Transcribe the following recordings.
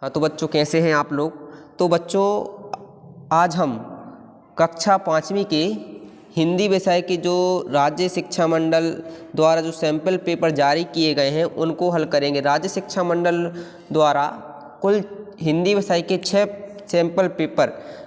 हाँ तो बच्चों कैसे हैं आप लोग। तो बच्चों आज हम कक्षा 5वीं के हिंदी विषय के जो राज्य शिक्षा मंडल द्वारा जो सैंपल पेपर जारी किए गए हैं उनको हल करेंगे। राज्य शिक्षा मंडल द्वारा कुल हिंदी विषय के 6 सैंपल पेपर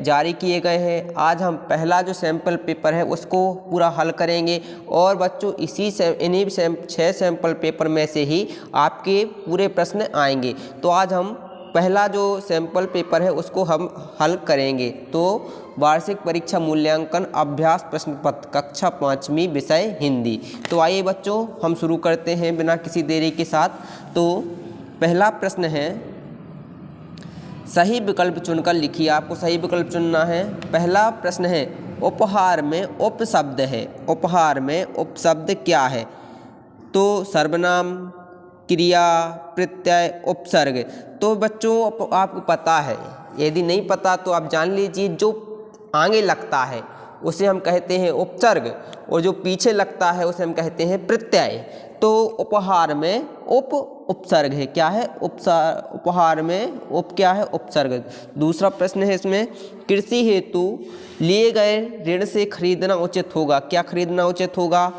जारी किए गए हैं। आज हम पहला जो सैंपल पेपर है उसको पूरा हल करेंगे और बच्चों इन्हीं 6 सैंपल पेपर में से ही आपके पूरे प्रश्न आएंगे। तो आज हम पहला जो सैंपल पेपर है उसको हम हल करेंगे। तो वार्षिक परीक्षा मूल्यांकन अभ्यास प्रश्न पत्र कक्षा 5वीं विषय हिंदी। तो आइए बच्चों हम शुरू करते हैं बिना किसी देरी के साथ। तो पहला प्रश्न है, सही विकल्प चुनकर लिखिए। आपको सही विकल्प चुनना है। पहला प्रश्न है, उपहार में उपशब्द है। उपहार में उपशब्द क्या है? तो सर्वनाम, क्रिया, प्रत्यय, उपसर्ग। तो बच्चों आपको पता है, यदि नहीं पता तो आप जान लीजिए, जो आगे लगता है उसे हम कहते हैं उपसर्ग और जो पीछे लगता है उसे हम कहते हैं प्रत्यय। तो उपहार में उपसर्ग है। क्या है? उपहार में क्या है? उपसर्ग। दूसरा प्रश्न है इसमें, कृषि हेतु लिए गए ऋण से खरीदना उचित होगा। क्या खरीदना उचित होगा?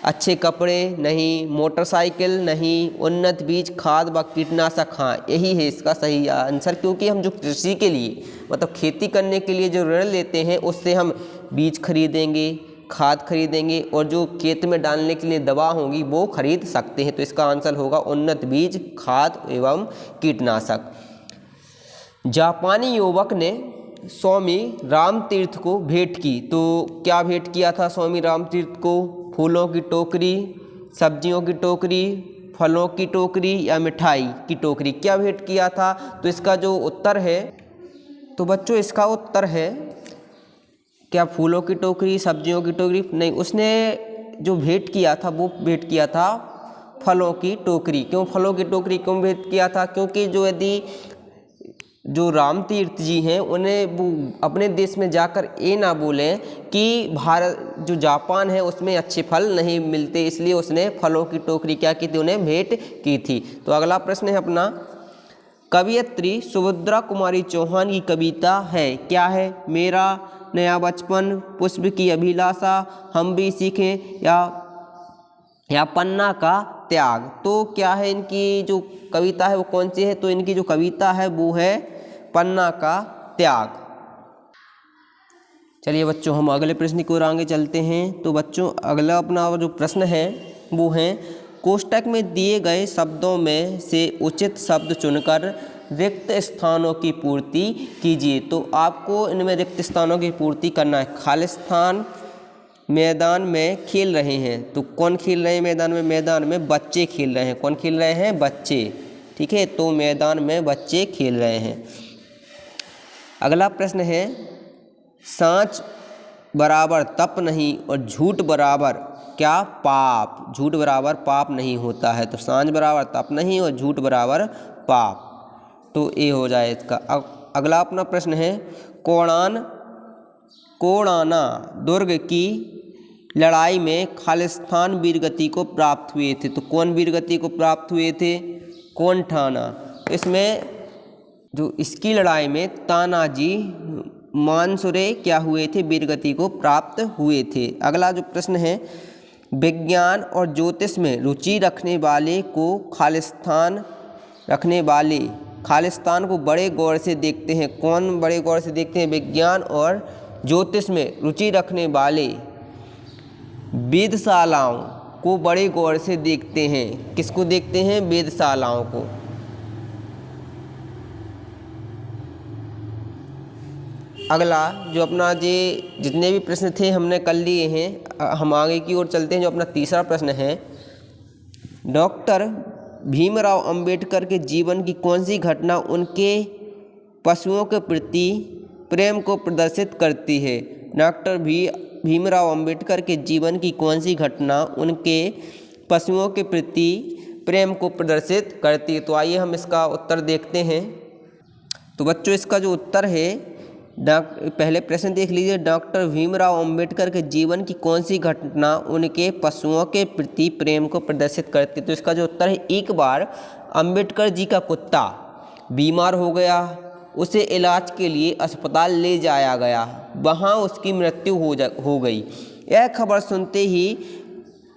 अच्छे कपड़े नहीं, मोटरसाइकिल नहीं, उन्नत बीज, खाद व कीटनाशक। हाँ, यही है इसका सही आंसर, क्योंकि हम जो कृषि के लिए मतलब खेती करने के लिए जो ऋण लेते हैं उससे हम बीज खरीदेंगे, खाद खरीदेंगे और जो खेत में डालने के लिए दवा होगी वो खरीद सकते हैं। तो इसका आंसर होगा उन्नत बीज, खाद एवं कीटनाशक। जापानी युवक ने स्वामी रामतीर्थ को भेंट की। तो क्या भेंट किया था स्वामी रामतीर्थ को? फूलों की टोकरी, सब्जियों की टोकरी, फलों की टोकरी या मिठाई की टोकरी। क्या भेंट किया था? तो इसका जो उत्तर है, तो बच्चों इसका उत्तर है क्या फूलों की टोकरी, सब्जियों की टोकरी? नहीं, उसने जो भेंट किया था वो भेंट किया था फलों की टोकरी। क्यों फलों की टोकरी क्यों भेंट किया था? क्योंकि जो रामतीर्थ जी हैं उन्हें वो अपने देश में जाकर ये ना बोलें कि भारत जो जापान है उसमें अच्छे फल नहीं मिलते, इसलिए उसने फलों की टोकरी क्या की थी, उन्हें भेंट की थी। तो अगला प्रश्न है अपना, कवयित्री सुभद्रा कुमारी चौहान की कविता है। क्या है? मेरा नया बचपन, पुष्प की अभिलाषा, हम भी सीखें या पन्ना का त्याग। तो क्या है इनकी जो कविता है वो कौन सी है? तो इनकी जो कविता है वो है पन्ना का त्याग। चलिए बच्चों हम अगले प्रश्न की ओर आगे चलते हैं। तो बच्चों अगला अपना जो प्रश्न है वो है, कोष्टक में दिए गए शब्दों में से उचित शब्द चुनकर रिक्त स्थानों की पूर्ति कीजिए। तो आपको इनमें रिक्त स्थानों की पूर्ति करना है। खालिस्तान मैदान में खेल रहे हैं। तो कौन खेल रहे हैं मैदान में? मैदान में बच्चे खेल रहे हैं। कौन खेल रहे हैं? बच्चे। ठीक है, तो मैदान में बच्चे खेल रहे हैं। अगला प्रश्न है, सांच बराबर तप नहीं और झूठ बराबर क्या? पाप। झूठ बराबर पाप नहीं होता है। तो सांच बराबर तप नहीं और झूठ बराबर पाप। तो ये हो जाए इसका। अगला अपना प्रश्न है, कोणाना दुर्ग की लड़ाई में खालिस्तान वीरगति को प्राप्त हुए थे। तो कौन वीरगति को प्राप्त हुए थे? कोंठाना। इसमें जो इसकी लड़ाई में तानाजी मानसुरे क्या हुए थे? वीरगति को प्राप्त हुए थे। अगला जो प्रश्न है, विज्ञान और ज्योतिष में रुचि रखने वाले को खालिस्तान को बड़े गौर से देखते हैं। कौन बड़े गौर से देखते हैं? विज्ञान और ज्योतिष में रुचि रखने वाले वेधशालाओं को बड़े गौर से देखते हैं। किसको देखते हैं? वेधशालाओं को। अगला जो अपना जितने भी प्रश्न थे हमने कर लिए हैं। हम आगे की ओर चलते हैं। जो अपना तीसरा प्रश्न है, डॉक्टर भीमराव अंबेडकर के जीवन की कौन सी घटना उनके पशुओं के प्रति प्रेम को प्रदर्शित करती है? डॉक्टर भीमराव अंबेडकर के जीवन की कौन सी घटना उनके पशुओं के प्रति प्रेम को प्रदर्शित करती है? तो आइए हम इसका उत्तर देखते हैं। तो बच्चों इसका जो उत्तर है, पहले प्रश्न देख लीजिए, डॉक्टर भीमराव अंबेडकर के जीवन की कौन सी घटना उनके पशुओं के प्रति प्रेम को प्रदर्शित करती है? तो इसका जो उत्तर है, एक बार अंबेडकर जी का कुत्ता बीमार हो गया, उसे इलाज के लिए अस्पताल ले जाया गया, वहाँ उसकी मृत्यु हो गई। यह खबर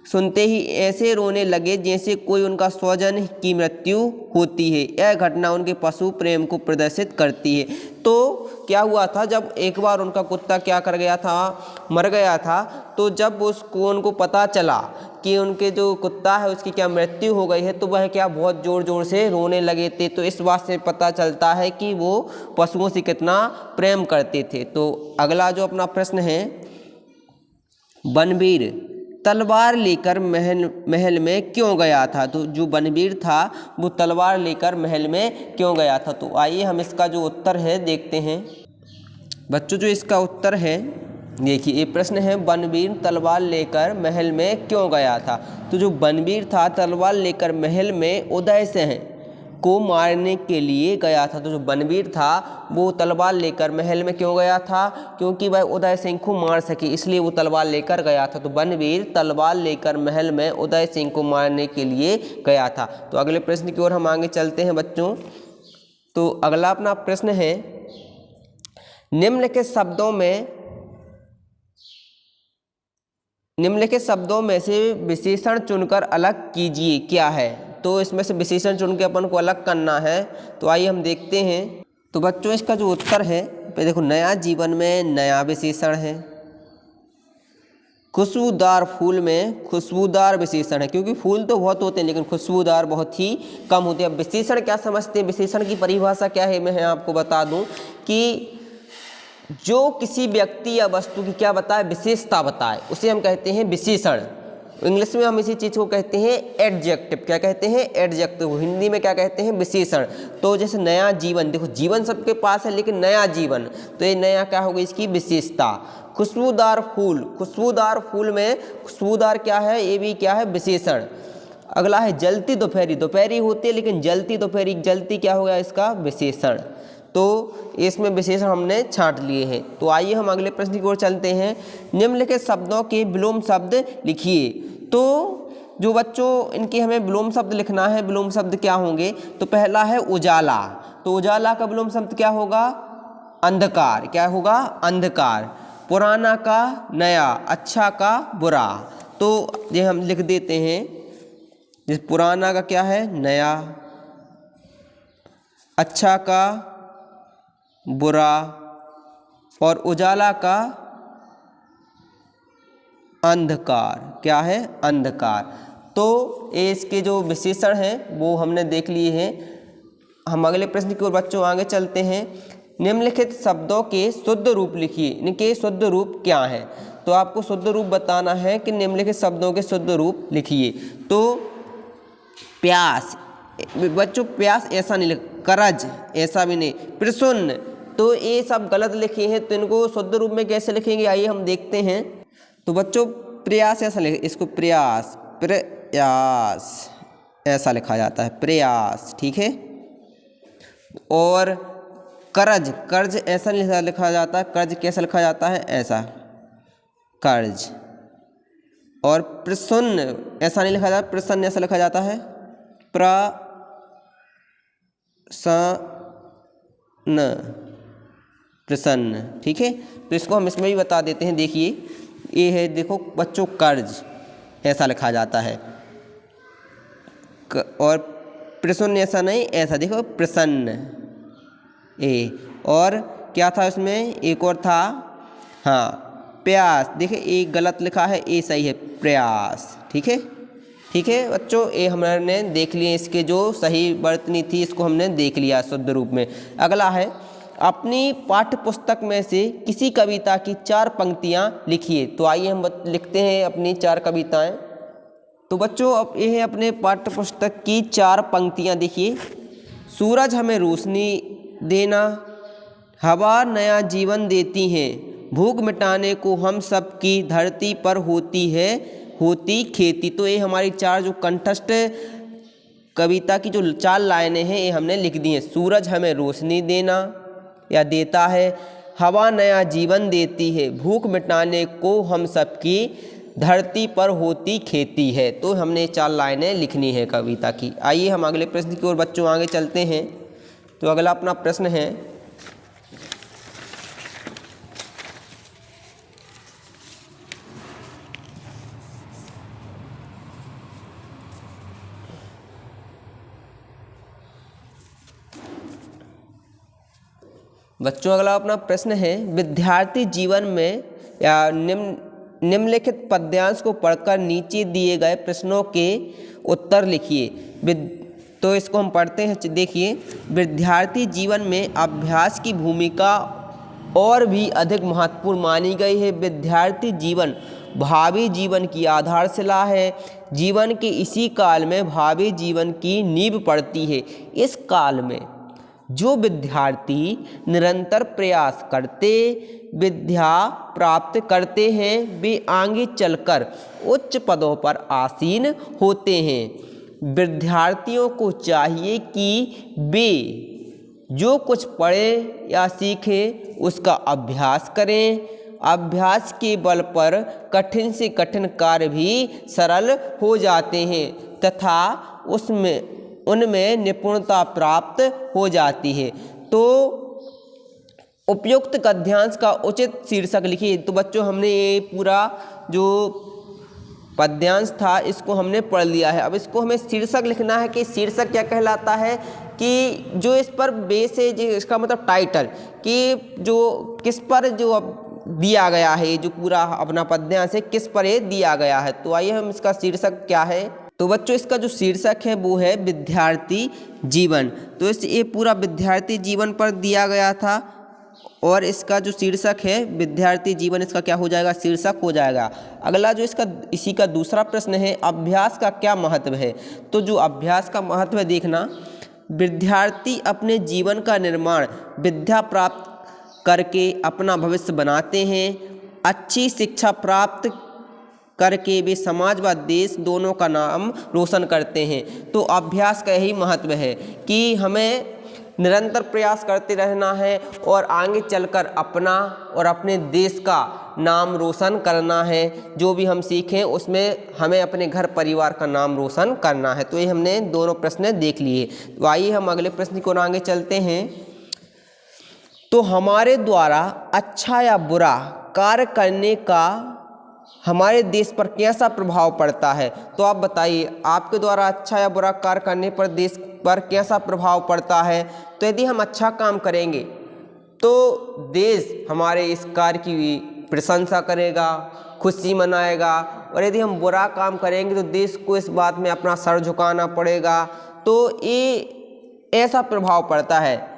सुनते ही ऐसे रोने लगे जैसे कोई उनका स्वजन की मृत्यु होती है। यह घटना उनके पशु प्रेम को प्रदर्शित करती है। तो क्या हुआ था, जब एक बार उनका कुत्ता क्या कर गया था, मर गया था, तो जब उनको पता चला कि उनके जो कुत्ता है उसकी क्या मृत्यु हो गई है, तो वह क्या बहुत ज़ोर ज़ोर से रोने लगे थे। तो इस बात से पता चलता है कि वो पशुओं से कितना प्रेम करते थे। तो अगला जो अपना प्रश्न है, बनवीर तलवार लेकर महल में क्यों गया था? तो जो बनवीर था वो तलवार लेकर महल में क्यों गया था? तो आइए हम इसका जो उत्तर है देखते हैं। बच्चों जो इसका उत्तर है, देखिए ये प्रश्न है, बनवीर तलवार लेकर महल में क्यों गया था? तो जो बनवीर था तलवार लेकर महल में उदय सिंह को मारने के लिए गया था। तो जो बनवीर था वो तलवार लेकर महल में क्यों गया था? क्योंकि वह उदय सिंह को मार सके, इसलिए वो तलवार लेकर गया था। तो बनवीर तलवार लेकर महल में उदय सिंह को मारने के लिए गया था। तो अगले प्रश्न की ओर हम आगे चलते हैं बच्चों। तो अगला अपना प्रश्न है, निम्नलिखित शब्दों में से विशेषण चुनकर अलग कीजिए, क्या है? तो इसमें से विशेषण चुन के अपन को अलग करना है। तो आइए हम देखते हैं। तो बच्चों इसका जो उत्तर है, देखो नया जीवन में नया विशेषण है, खुशबूदार फूल में खुशबूदार विशेषण है, क्योंकि फूल तो बहुत होते हैं लेकिन खुशबूदार बहुत ही कम होते हैं। अब विशेषण क्या समझते हैं, विशेषण की परिभाषा क्या है, मैं आपको बता दूं कि जो किसी व्यक्ति या वस्तु की क्या बताए, विशेषता बताए, उसे हम कहते हैं विशेषण। इंग्लिश में हम इसी चीज़ को कहते हैं एडजेक्टिव। क्या कहते हैं? एडजेक्टिव। हिंदी में क्या कहते हैं? विशेषण। तो जैसे नया जीवन, देखो जीवन सबके पास है लेकिन नया जीवन, तो ये नया क्या होगी, इसकी विशेषता। खुशबूदार फूल, खुशबूदार फूल में खुशबूदार क्या है, ये भी क्या है, विशेषण। अगला है जलती दोपहरी, दोपहरी होती है लेकिन जलती दोपहरी, जलती क्या हो गया, इसका विशेषण। तो इसमें विशेषण हमने छांट लिए हैं। तो आइए हम अगले प्रश्न की ओर चलते हैं। निम्नलिखित शब्दों के विलोम शब्द लिखिए। तो जो बच्चों इनके हमें विलोम शब्द लिखना है, विलोम शब्द क्या होंगे? तो पहला है उजाला, तो उजाला का विलोम शब्द क्या होगा, अंधकार। क्या होगा, अंधकार। पुराना का नया, अच्छा का बुरा। तो ये हम लिख देते हैं, जिस पुराना का क्या है, नया, अच्छा का बुरा, और उजाला का अंधकार। क्या है, अंधकार। तो ये इसके जो विशेषण हैं वो हमने देख लिए हैं। हम अगले प्रश्न की ओर बच्चों आगे चलते हैं। निम्नलिखित शब्दों के शुद्ध रूप लिखिए। इनके शुद्ध रूप क्या है? तो आपको शुद्ध रूप बताना है कि निम्नलिखित शब्दों के शुद्ध रूप लिखिए। तो प्यास, बच्चों प्यास ऐसा नहीं लिख, करज ऐसा भी नहीं, प्रसन्न, तो ये सब गलत लिखे हैं। तो इनको शुद्ध रूप में कैसे लिखेंगे, आइए हम देखते हैं। तो बच्चों प्रयास ऐसा लिखे, इसको प्रयास, प्रयास ऐसा लिखा जाता है, प्रयास, ठीक है। और कर्ज, कर्ज ऐसा नहीं लिखा जाता है, कर्ज कैसा लिखा जाता है, ऐसा, कर्ज। और प्रसन्न ऐसा नहीं लिखा जाता, प्रसन्न ऐसा लिखा जाता है, प्रसन्न, ठीक है। तो इसको हम इसमें भी बता देते हैं। देखिए ये है, देखो बच्चों कर्ज ऐसा लिखा जाता है, और प्रसन्न ऐसा नहीं, ऐसा देखो प्रसन्न ए। और क्या था इसमें, एक और था, हाँ प्यास, देखिए एक गलत लिखा है, ए सही है, प्रयास, ठीक है। ठीक है बच्चों, ये हमने देख लिए, इसके जो सही वर्तनी थी इसको हमने देख लिया शुद्ध रूप में। अगला है, अपनी पाठ्य पुस्तक में से किसी कविता की 4 पंक्तियाँ लिखिए। तो आइए हम लिखते हैं अपनी 4 कविताएं। तो बच्चों अब ये है अपने पाठ्य पुस्तक की 4 पंक्तियाँ। देखिए, सूरज हमें रोशनी देना, हवा नया जीवन देती है, भूख मिटाने को हम सब की धरती पर होती खेती। तो ये हमारी 4 जो कंठस्थ कविता की जो 4 लाइनें हैं ये हमने लिख दी हैं। सूरज हमें रोशनी देना या देता है, हवा नया जीवन देती है, भूख मिटाने को हम सब की धरती पर होती खेती है। तो हमने 4 लाइनें लिखनी है कविता की। आइए हम अगले प्रश्न की ओर बच्चों आगे चलते हैं। तो अगला अपना प्रश्न है, बच्चों अगला अपना प्रश्न है, विद्यार्थी जीवन में या निम्नलिखित पद्यांश को पढ़कर नीचे दिए गए प्रश्नों के उत्तर लिखिए। तो इसको हम पढ़ते हैं। देखिए, विद्यार्थी जीवन में अभ्यास की भूमिका और भी अधिक महत्वपूर्ण मानी गई है। विद्यार्थी जीवन भावी जीवन की आधारशिला है। जीवन के इसी काल में भावी जीवन की नींव पड़ती है। इस काल में जो विद्यार्थी निरंतर प्रयास करते विद्या प्राप्त करते हैं, वे आगे चलकर उच्च पदों पर आसीन होते हैं। विद्यार्थियों को चाहिए कि वे जो कुछ पढ़ें या सीखें उसका अभ्यास करें। अभ्यास के बल पर कठिन से कठिन कार्य भी सरल हो जाते हैं तथा उनमें निपुणता प्राप्त हो जाती है। तो उपयुक्त गद्यांश का उचित शीर्षक लिखिए। तो बच्चों हमने ये पूरा जो पद्यांश था इसको हमने पढ़ लिया है। अब इसको हमें शीर्षक लिखना है कि शीर्षक क्या कहलाता है, कि जो इस पर बेस है, जो इसका मतलब टाइटल, कि जो किस पर जो अब दिया गया है, जो पूरा अपना पद्यांश है किस पर ये दिया गया है। तो आइए हम इसका शीर्षक क्या है। तो बच्चों इसका जो शीर्षक है वो है विद्यार्थी जीवन। तो ये पूरा विद्यार्थी जीवन पर दिया गया था और इसका जो शीर्षक है विद्यार्थी जीवन, इसका क्या हो जाएगा, शीर्षक हो जाएगा। अगला जो इसी का दूसरा प्रश्न है, अभ्यास का क्या महत्व है। तो जो अभ्यास का महत्व है देखना, विद्यार्थी अपने जीवन का निर्माण विद्या प्राप्त करके अपना भविष्य बनाते हैं। अच्छी शिक्षा प्राप्त करके वे समाज व देश दोनों का नाम रोशन करते हैं। तो अभ्यास का यही महत्व है कि हमें निरंतर प्रयास करते रहना है और आगे चलकर अपना और अपने देश का नाम रोशन करना है। जो भी हम सीखें उसमें हमें अपने घर परिवार का नाम रोशन करना है। तो ये हमने दोनों प्रश्न देख लिए। तो आइए हम अगले प्रश्न को आगे चलते हैं। तो हमारे द्वारा अच्छा या बुरा कार्य करने का हमारे देश पर कैसा प्रभाव पड़ता है। तो आप बताइए, आपके द्वारा अच्छा या बुरा कार्य करने पर देश पर कैसा प्रभाव पड़ता है। तो यदि हम अच्छा काम करेंगे तो देश हमारे इस कार्य की प्रशंसा करेगा, खुशी मनाएगा, और यदि हम बुरा काम करेंगे तो देश को इस बात में अपना सर झुकाना पड़ेगा। तो ये ऐसा प्रभाव पड़ता है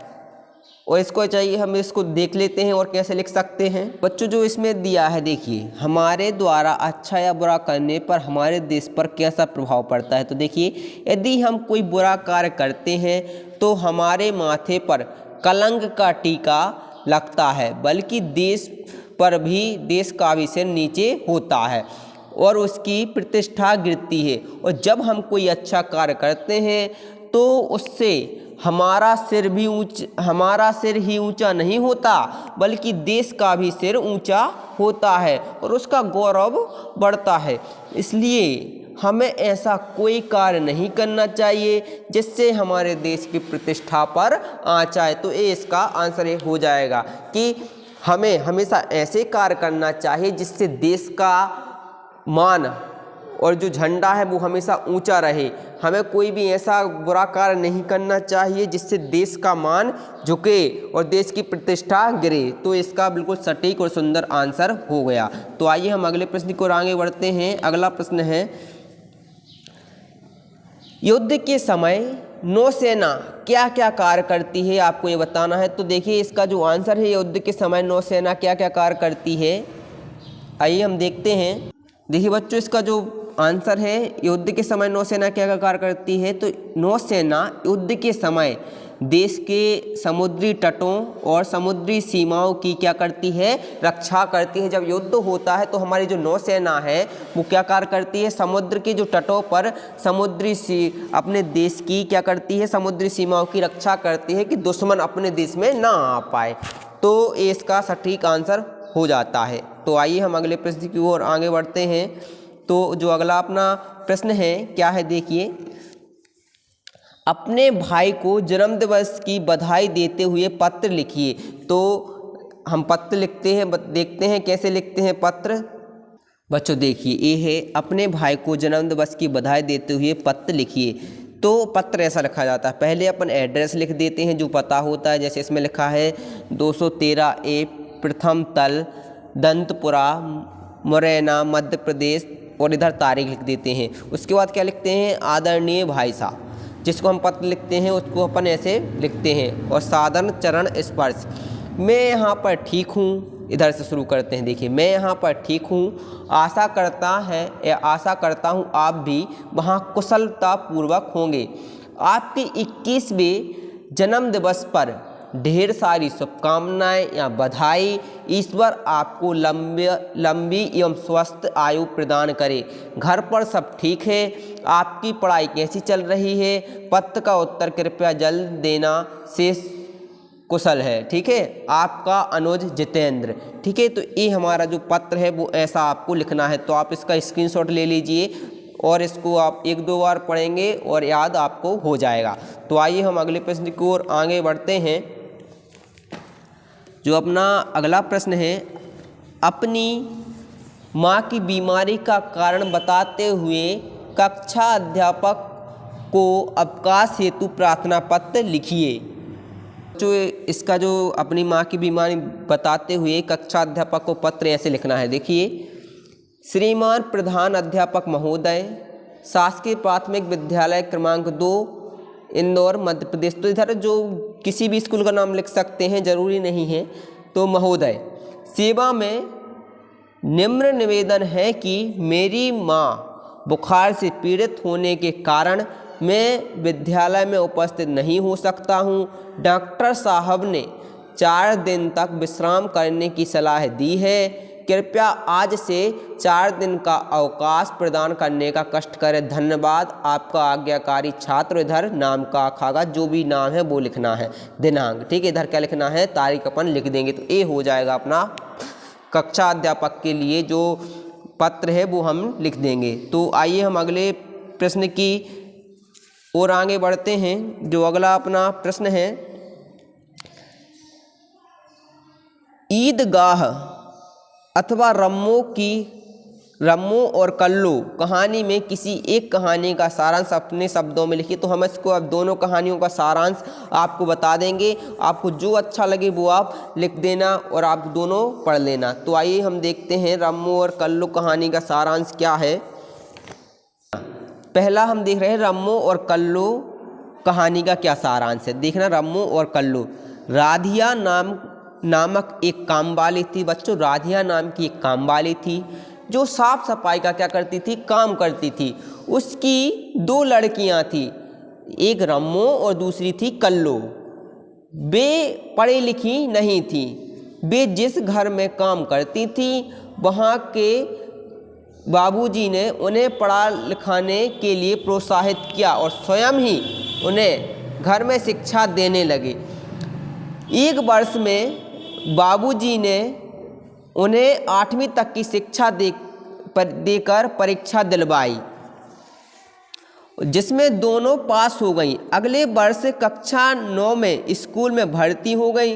और इसको चाहिए हम इसको देख लेते हैं और कैसे लिख सकते हैं। बच्चों जो इसमें दिया है देखिए, हमारे द्वारा अच्छा या बुरा करने पर हमारे देश पर कैसा प्रभाव पड़ता है। तो देखिए, यदि हम कोई बुरा कार्य करते हैं तो हमारे माथे पर कलंक का टीका लगता है, बल्कि देश का भी सिर नीचे होता है और उसकी प्रतिष्ठा गिरती है। और जब हम कोई अच्छा कार्य करते हैं तो उससे हमारा सिर ही ऊंचा नहीं होता, बल्कि देश का भी सिर ऊंचा होता है और उसका गौरव बढ़ता है। इसलिए हमें ऐसा कोई कार्य नहीं करना चाहिए जिससे हमारे देश की प्रतिष्ठा पर आँच आए। तो ये इसका आंसर ये हो जाएगा कि हमें हमेशा ऐसे कार्य करना चाहिए जिससे देश का मान और जो झंडा है वो हमेशा ऊंचा रहे। हमें कोई भी ऐसा बुरा कार्य नहीं करना चाहिए जिससे देश का मान झुके और देश की प्रतिष्ठा गिरे। तो इसका बिल्कुल सटीक और सुंदर आंसर हो गया। तो आइए हम अगले प्रश्न को आगे बढ़ते हैं। अगला प्रश्न है, युद्ध के समय नौसेना क्या क्या कार्य करती है, आपको ये बताना है। तो देखिए इसका जो आंसर है, युद्ध के समय नौसेना क्या क्या कार्य करती है, आइए हम देखते हैं। देखिए बच्चों, इसका जो आंसर है, युद्ध के समय नौसेना क्या क्या कार्य करती है। तो नौसेना युद्ध के समय देश के समुद्री तटों और समुद्री सीमाओं की क्या करती है, रक्षा करती है। जब युद्ध होता है तो हमारी जो नौसेना है वो क्या कार्य करती है, समुद्र के जो तटों पर अपने देश की क्या करती है, समुद्री सीमाओं की रक्षा करती है कि दुश्मन अपने देश में ना आ पाए। तो इसका सटीक आंसर हो जाता है। तो आइए हम अगले प्रश्न की ओर आगे बढ़ते हैं। तो जो अगला अपना प्रश्न है क्या है, देखिए, अपने भाई को जन्मदिवस की बधाई देते हुए पत्र लिखिए। तो हम पत्र लिखते हैं, देखते हैं कैसे लिखते हैं पत्र। बच्चों देखिए, ये है अपने भाई को जन्मदिवस की बधाई देते हुए पत्र लिखिए। तो पत्र ऐसा लिखा जाता है, पहले अपन एड्रेस लिख देते हैं जो पता होता है, जैसे इसमें लिखा है 213A प्रथम तल, दंतपुरा, मुरैना, मध्य प्रदेश, और इधर तारीख लिख देते हैं। उसके बाद क्या लिखते हैं, आदरणीय भाई साहब, जिसको हम पत्र लिखते हैं उसको अपन ऐसे लिखते हैं। और साधारण चरण स्पर्श, मैं यहाँ पर ठीक हूँ, इधर से शुरू करते हैं। देखिए, मैं यहाँ पर ठीक हूँ, आशा करता हूँ आप भी वहाँ कुशलता पूर्वक होंगे। आपके 21वें जन्मदिवस पर ढेर सारी शुभकामनाएं या बधाई। ईश्वर आपको लंबी एवं स्वस्थ आयु प्रदान करे। घर पर सब ठीक है? आपकी पढ़ाई कैसी चल रही है? पत्र का उत्तर कृपया जल्द देना, शेष कुशल है। ठीक है, आपका अनुज जितेंद्र। ठीक है, तो ये हमारा जो पत्र है वो ऐसा आपको लिखना है। तो आप इसका स्क्रीनशॉट ले लीजिए और इसको आप 1-2 बार पढ़ेंगे और याद आपको हो जाएगा। तो आइए हम अगले प्रश्न की ओर आगे बढ़ते हैं। जो अपना अगला प्रश्न है, अपनी माँ की बीमारी का कारण बताते हुए कक्षा अध्यापक को अवकाश हेतु प्रार्थना पत्र लिखिए। जो इसका जो अपनी माँ की बीमारी बताते हुए कक्षा अध्यापक को पत्र ऐसे लिखना है। देखिए, श्रीमान प्रधान अध्यापक महोदय, शासकीय प्राथमिक विद्यालय क्रमांक 2, इंदौर, मध्य प्रदेश। तो इधर जो किसी भी स्कूल का नाम लिख सकते हैं, जरूरी नहीं है। तो महोदय, सेवा में निम्न निवेदन है कि मेरी माँ बुखार से पीड़ित होने के कारण मैं विद्यालय में उपस्थित नहीं हो सकता हूँ। डॉक्टर साहब ने 4 दिन तक विश्राम करने की सलाह दी है। कृपया आज से 4 दिन का अवकाश प्रदान करने का कष्ट करें। धन्यवाद, आपका आज्ञाकारी छात्र। इधर नाम का खागा, जो भी नाम है वो लिखना है, दिनांक। ठीक है, इधर क्या लिखना है, तारीख अपन लिख देंगे। तो ये हो जाएगा अपना कक्षा अध्यापक के लिए जो पत्र है वो हम लिख देंगे। तो आइए हम अगले प्रश्न की और आगे बढ़ते हैं। जो अगला अपना प्रश्न है, ईदगाह अथवा रम्मो और कल्लो कहानी में किसी एक कहानी का सारांश अपने शब्दों में लिखिए। तो हम इसको अब दोनों कहानियों का सारांश आपको बता देंगे। आपको जो अच्छा लगे वो आप लिख देना और आप दोनों पढ़ लेना। तो आइए हम देखते हैं रम्मो और कल्लो कहानी का सारांश क्या है। पहला हम देख रहे हैं रम्मो और कल्लो कहानी का क्या सारांश है। देखना, रम्मो और कल्लो। राधिया नामक एक कामवाली थी। बच्चों, राधिया नाम की एक कामवाली थी जो साफ सफाई का क्या करती थी, काम करती थी। उसकी 2 लड़कियां थी, एक रम्मो और दूसरी थी कल्लो। वे पढ़ी लिखी नहीं थी। वे जिस घर में काम करती थी वहाँ के बाबूजी ने उन्हें पढ़ा लिखाने के लिए प्रोत्साहित किया और स्वयं ही उन्हें घर में शिक्षा देने लगे। 1 वर्ष में बाबूजी ने उन्हें 8वीं तक की शिक्षा देकर परीक्षा दिलवाई, जिसमें दोनों पास हो गईं। अगले वर्ष कक्षा 9 में स्कूल में भर्ती हो गई।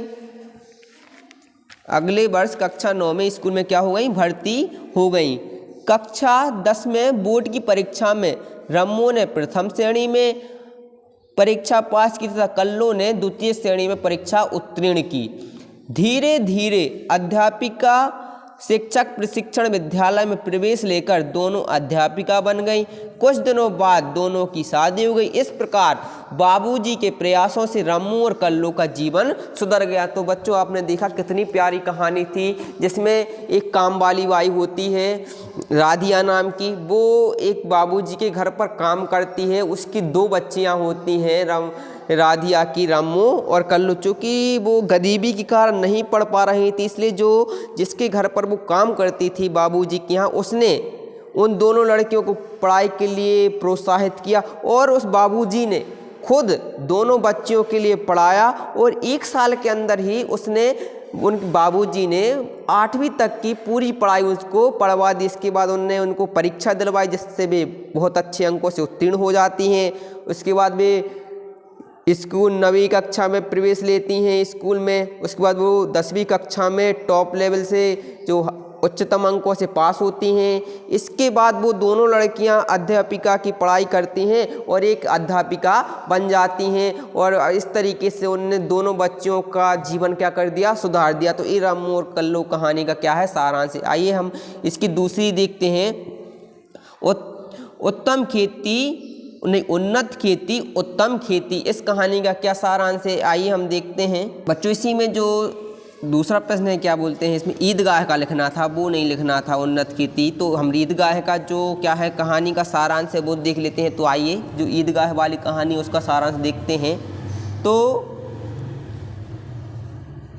अगले वर्ष कक्षा 9 में स्कूल में क्या हो गई, भर्ती हो गई। कक्षा 10 में बोर्ड की परीक्षा में रम्मो ने प्रथम श्रेणी में परीक्षा पास की तथा कल्लो ने द्वितीय श्रेणी में परीक्षा उत्तीर्ण की। धीरे धीरे अध्यापिका शिक्षक प्रशिक्षण विद्यालय में प्रवेश लेकर दोनों अध्यापिका बन गईं। कुछ दिनों बाद दोनों की शादी हो गई। इस प्रकार बाबूजी के प्रयासों से रम्मो और कल्लो का जीवन सुधर गया। तो बच्चों, आपने देखा कितनी प्यारी कहानी थी, जिसमें एक काम वाली बाई होती है राधिया नाम की। वो एक बाबूजी के घर पर काम करती है। उसकी 2 बच्चियां होती हैं, राधिया की रम्मो और कल्लो। चूँकि वो गरीबी के कारण नहीं पढ़ पा रही थी, इसलिए जिसके घर पर वो काम करती थी बाबूजी के यहाँ, उसने उन दोनों लड़कियों को पढ़ाई के लिए प्रोत्साहित किया और उस बाबूजी ने खुद दोनों बच्चियों के लिए पढ़ाया। और 1 साल के अंदर ही उन बाबूजी ने 8वीं तक की पूरी पढ़ाई उसको पढ़वा दी। इसके बाद उनने उनको परीक्षा दिलवाई, जिससे वे बहुत अच्छे अंकों से उत्तीर्ण हो जाती हैं। उसके बाद वे स्कूल 9वीं कक्षा में प्रवेश लेती हैं स्कूल में, उसके बाद वो 10वीं कक्षा में टॉप लेवल से जो उच्चतम अंकों से पास होती हैं। इसके बाद वो दोनों लड़कियां अध्यापिका की पढ़ाई करती हैं और एक अध्यापिका बन जाती हैं, और इस तरीके से उन्होंने दोनों बच्चों का जीवन क्या कर दिया, सुधार दिया। तो ये रामू और कल्लू कहानी का क्या है, सारांश है। आइए हम इसकी दूसरी देखते हैं। उत्तम खेती नहीं, उन्नत खेती उत्तम खेती, इस कहानी का क्या सारांश है, आइए हम देखते हैं। बच्चों इसी में जो दूसरा प्रश्न है, क्या बोलते हैं, इसमें ईदगाह का लिखना था, वो नहीं लिखना था उन्नत खेती। तो हम ईदगाह का जो क्या है कहानी का सारांश है वो देख लेते हैं। तो आइए जो ईदगाह वाली कहानी उसका सारांश देखते हैं। तो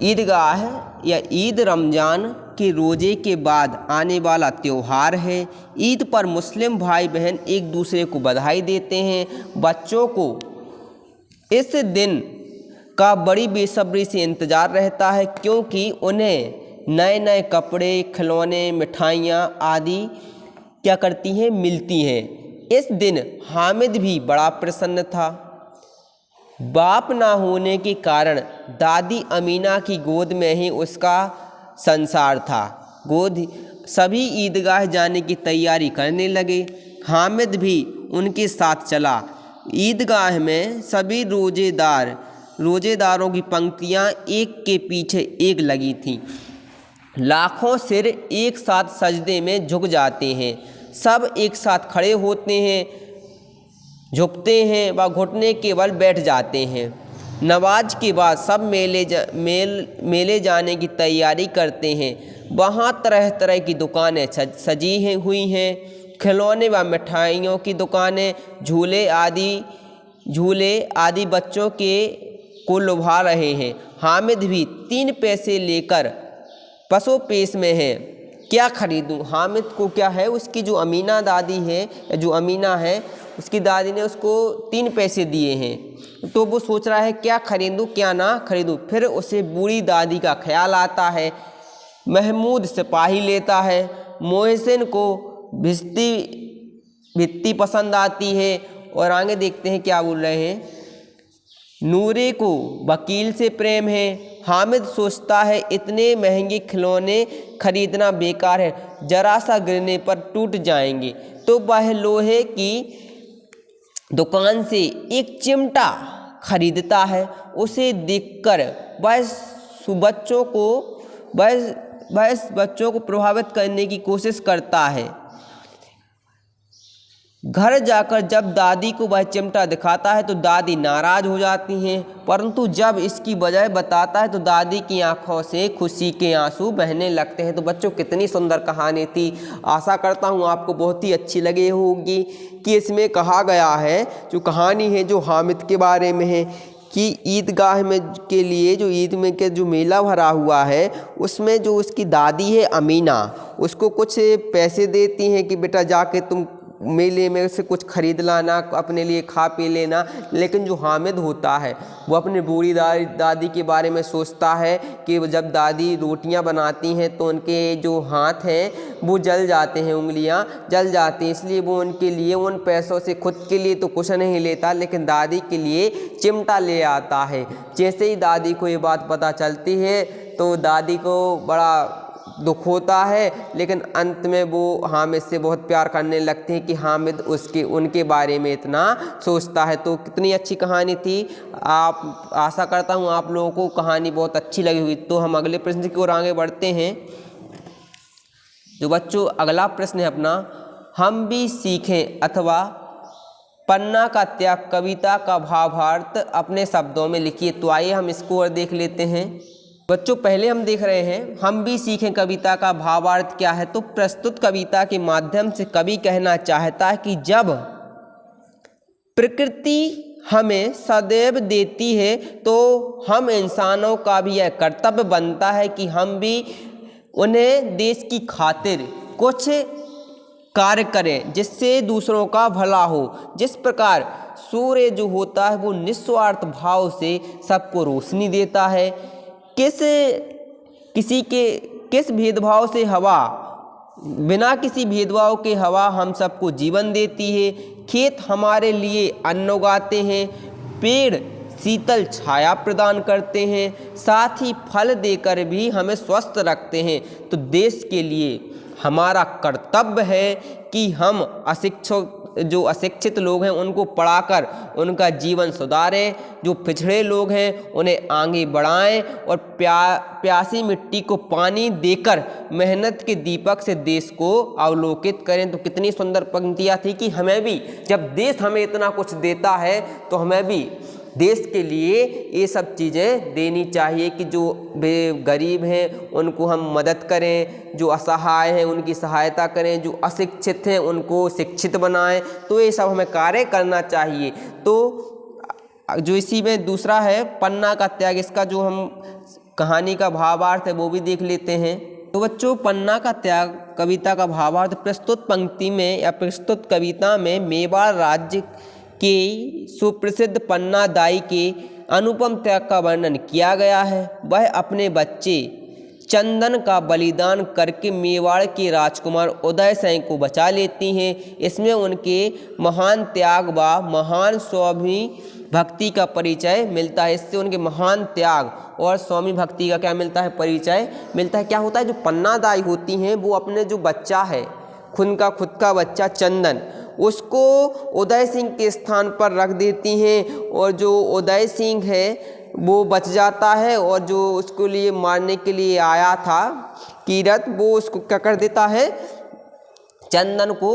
ईदगाह या ईद रमज़ान के रोज़े के बाद आने वाला त्यौहार है। ईद पर मुस्लिम भाई बहन एक दूसरे को बधाई देते हैं। बच्चों को इस दिन का बड़ी बेसब्री से इंतज़ार रहता है, क्योंकि उन्हें नए नए कपड़े, खिलौने, मिठाइयाँ आदि क्या करती हैं, मिलती हैं। इस दिन हामिद भी बड़ा प्रसन्न था। बाप ना होने के कारण दादी अमीना की गोद में ही उसका संसार था। सभी ईदगाह जाने की तैयारी करने लगे। हामिद भी उनके साथ चला। ईदगाह में सभी रोजेदारों की पंक्तियां एक के पीछे एक लगी थीं। लाखों सिर एक साथ सजदे में झुक जाते हैं। सब एक साथ खड़े होते हैं, झुकते हैं व घुटने के बल बैठ जाते हैं। नमाज के बाद सब मेले जाने की तैयारी करते हैं। वहाँ तरह तरह की दुकानें सजी हुई हैं। खिलौने व मिठाइयों की दुकानें, झूले आदि बच्चों को लुभा रहे हैं। हामिद भी 3 पैसे लेकर पसोपेश में है। क्या खरीदूं? हामिद को क्या है, उसकी जो अमीना दादी है, जो अमीना है उसकी दादी ने उसको 3 पैसे दिए हैं। तो वो सोच रहा है क्या खरीदूं क्या ना खरीदूं। फिर उसे बूढ़ी दादी का ख्याल आता है। महमूद सिपाही लेता है। मोहसिन को भित्ती पसंद आती है। और आगे देखते हैं क्या बोल रहे हैं। नूरे को वकील से प्रेम है। हामिद सोचता है इतने महंगे खिलौने खरीदना बेकार है, जरा सा गिरने पर टूट जाएंगे। तो वह लोहे की दुकान से एक चिमटा खरीदता है। उसे देखकर बच्चों को प्रभावित करने की कोशिश करता है। घर जाकर जब दादी को वह चिमटा दिखाता है तो दादी नाराज हो जाती हैं, परंतु जब इसकी वजह बताता है तो दादी की आंखों से खुशी के आंसू बहने लगते हैं। तो बच्चों कितनी सुंदर कहानी थी। आशा करता हूँ आपको बहुत ही अच्छी लगी होगी। कि इसमें कहा गया है, जो कहानी है जो हामिद के बारे में है, कि ईदगाह में के लिए जो ईद में के जो मेला भरा हुआ है उसमें जो उसकी दादी है अमीना, उसको कुछ पैसे देती हैं कि बेटा जाके तुम मेले में से कुछ खरीद लाना, अपने लिए खा पी लेना। लेकिन जो हामिद होता है वो अपनी बूढ़ी दादी के बारे में सोचता है कि जब दादी रोटियां बनाती हैं तो उनके जो हाथ हैं वो जल जाते हैं, उंगलियां जल जाती हैं, इसलिए वो उनके लिए उन पैसों से खुद के लिए तो कुछ नहीं लेता, लेकिन दादी के लिए चिमटा ले आता है। जैसे ही दादी को ये बात पता चलती है तो दादी को बड़ा दुख होता है, लेकिन अंत में वो हामिद से बहुत प्यार करने लगते हैं कि हामिद उनके बारे में इतना सोचता है। तो कितनी अच्छी कहानी थी। आप आशा करता हूँ आप लोगों को कहानी बहुत अच्छी लगी हुई। तो हम अगले प्रश्न की ओर आगे बढ़ते हैं। जो बच्चों अगला प्रश्न है अपना, हम भी सीखें अथवा पन्ना का त्याग कविता का भावार्थ अपने शब्दों में लिखिए। तो आइए हम इसको और देख लेते हैं। बच्चों पहले हम देख रहे हैं हम भी सीखें कविता का भावार्थ क्या है। तो प्रस्तुत कविता के माध्यम से कवि कहना चाहता है कि जब प्रकृति हमें सदैव देती है तो हम इंसानों का भी यह कर्तव्य बनता है कि हम भी उन्हें देश की खातिर कुछ कार्य करें जिससे दूसरों का भला हो। जिस प्रकार सूर्य जो होता है वो निस्वार्थ भाव से सबको रोशनी देता है, किस भेदभाव से हवा, बिना किसी भेदभाव के हवा हम सबको जीवन देती है। खेत हमारे लिए अन्न उगाते हैं, पेड़ शीतल छाया प्रदान करते हैं, साथ ही फल देकर भी हमें स्वस्थ रखते हैं। तो देश के लिए हमारा कर्तव्य है कि हम जो अशिक्षित लोग हैं उनको पढ़ाकर उनका जीवन सुधारें, जो पिछड़े लोग हैं उन्हें आगे बढ़ाएं और प्यासी मिट्टी को पानी देकर मेहनत के दीपक से देश को अवलोकित करें। तो कितनी सुंदर पंक्तियाँ थी कि हमें भी, जब देश हमें इतना कुछ देता है तो हमें भी देश के लिए ये सब चीज़ें देनी चाहिए कि जो गरीब हैं उनको हम मदद करें, जो असहाय हैं उनकी सहायता करें, जो अशिक्षित हैं उनको शिक्षित बनाएं। तो ये सब हमें कार्य करना चाहिए। तो जो इसी में दूसरा है पन्ना का त्याग, इसका जो हम कहानी का भावार्थ है वो भी देख लेते हैं। तो बच्चों, पन्ना का त्याग कविता का भावार्थ प्रस्तुत पंक्ति में या प्रस्तुत कविता में मेवाड़ राज्य के सुप्रसिद्ध पन्ना दाई के अनुपम त्याग का वर्णन किया गया है। वह अपने बच्चे चंदन का बलिदान करके मेवाड़ के राजकुमार उदय सिंह को बचा लेती हैं। इसमें उनके महान त्याग व महान स्वामी भक्ति का परिचय मिलता है। इससे उनके महान त्याग और स्वामी भक्ति का क्या मिलता है, परिचय मिलता है। क्या होता है, जो पन्ना दाई होती हैं वो अपने जो बच्चा है, खुद का बच्चा चंदन, उसको उदय सिंह के स्थान पर रख देती हैं और जो उदय सिंह है वो बच जाता है और जो उसको लिए मारने के लिए आया था कीरत, वो उसको क्या कर देता है, चंदन को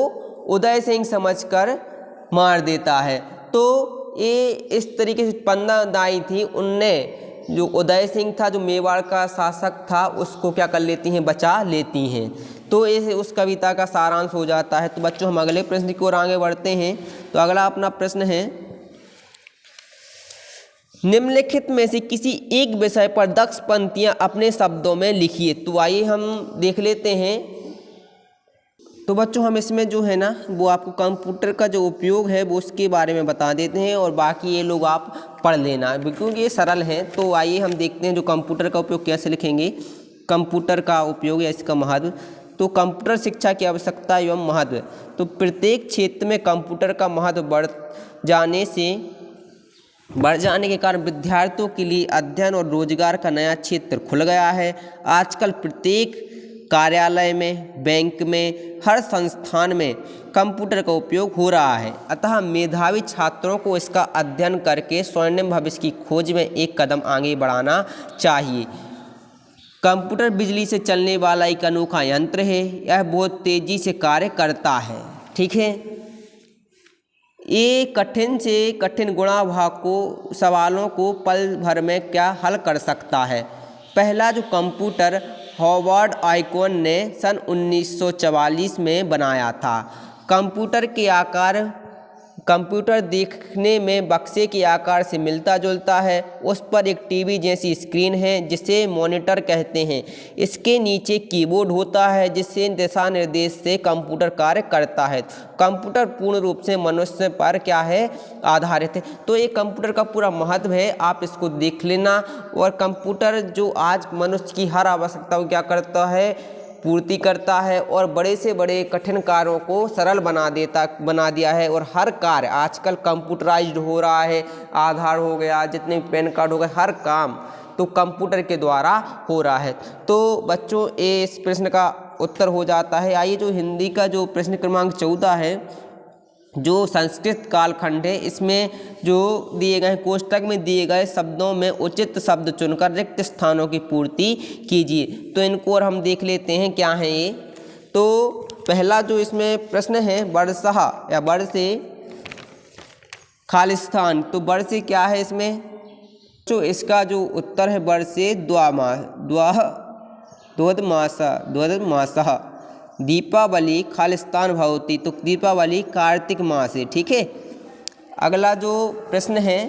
उदय सिंह समझकर मार देता है। तो ये इस तरीके से पन्ना दाई थी, उनने जो उदय सिंह था जो मेवाड़ का शासक था उसको क्या कर लेती हैं, बचा लेती हैं। तो ये उस कविता का सारांश हो जाता है। तो बच्चों, हम अगले प्रश्न की ओर आगे बढ़ते हैं। तो अगला अपना प्रश्न है, निम्नलिखित में से किसी एक विषय पर 10 पंक्तियां अपने शब्दों में लिखिए। तो आइए हम देख लेते हैं। तो बच्चों, हम इसमें जो है ना वो आपको कंप्यूटर का जो उपयोग है वो उसके बारे में बता देते हैं और बाकी ये लोग आप पढ़ लेना क्योंकि ये सरल हैं। तो आइए हम देखते हैं जो कंप्यूटर का उपयोग कैसे लिखेंगे, कंप्यूटर का उपयोग या इसका महत्व। तो कंप्यूटर शिक्षा की आवश्यकता एवं महत्व। तो प्रत्येक क्षेत्र में कंप्यूटर का महत्व बढ़ जाने के कारण विद्यार्थियों के लिए अध्ययन और रोजगार का नया क्षेत्र खुल गया है। आजकल प्रत्येक कार्यालय में, बैंक में, हर संस्थान में कंप्यूटर का उपयोग हो रहा है। अतः मेधावी छात्रों को इसका अध्ययन करके स्वर्णिम भविष्य की खोज में एक कदम आगे बढ़ाना चाहिए। कंप्यूटर बिजली से चलने वाला एक अनोखा यंत्र है। यह बहुत तेजी से कार्य करता है। ठीक है, ये कठिन से कठिन गुणाभाग सवालों को पल भर में क्या हल कर सकता है। पहला जो कंप्यूटर हॉवर्ड आइकॉन ने सन 1944 में बनाया था। कंप्यूटर देखने में बक्से के आकार से मिलता जुलता है। उस पर एक टीवी जैसी स्क्रीन है जिसे मॉनिटर कहते हैं। इसके नीचे कीबोर्ड होता है जिससे दिशा निर्देश से कंप्यूटर कार्य करता है। कंप्यूटर पूर्ण रूप से मनुष्य पर क्या है, आधारित है। तो ये कंप्यूटर का पूरा महत्व है, आप इसको देख लेना। और कंप्यूटर जो आज मनुष्य की हर आवश्यकता को क्या करता है, पूर्ति करता है और बड़े से बड़े कठिन कार्यों को सरल बना दिया है। और हर कार्य आजकल कंप्यूटराइज्ड हो रहा है। आधार हो गया, जितने पैन कार्ड हो गए, हर काम तो कंप्यूटर के द्वारा हो रहा है। तो बच्चों, ये इस प्रश्न का उत्तर हो जाता है। आइए जो हिंदी का जो प्रश्न क्रमांक 14 है, जो संस्कृत कालखंड है, इसमें जो दिए गए कोष्टक में दिए गए शब्दों में उचित शब्द चुनकर रिक्त स्थानों की पूर्ति कीजिए। तो इनको और हम देख लेते हैं क्या है ये। तो पहला जो इसमें प्रश्न है, वर्षा या वर्ष से खालिस्तान। तो वर्ष से क्या है इसमें, तो इसका जो उत्तर है वर्ष से द्वदमासः दीपावली खालिस्तान भवति। तो दीपावली कार्तिक मास है। ठीक है, अगला जो प्रश्न है,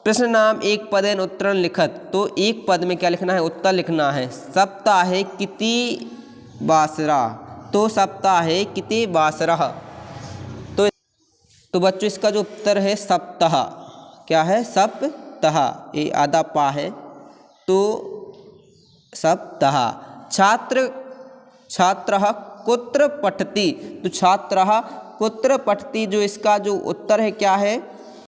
प्रश्न नाम एक पदेन उत्तरन लिखत। तो एक पद में क्या लिखना है, उत्तर लिखना है। सप्ताहे किति वासरा। तो सप्ताहे किति वासरः। तो बच्चों, इसका जो उत्तर है सप्ताह। क्या है, सप्ताह, ये आधा पा है। तो सप्ताह। छात्रः कुत्र पठति। तो छात्रः कुत्र पठति, जो इसका जो उत्तर है क्या है,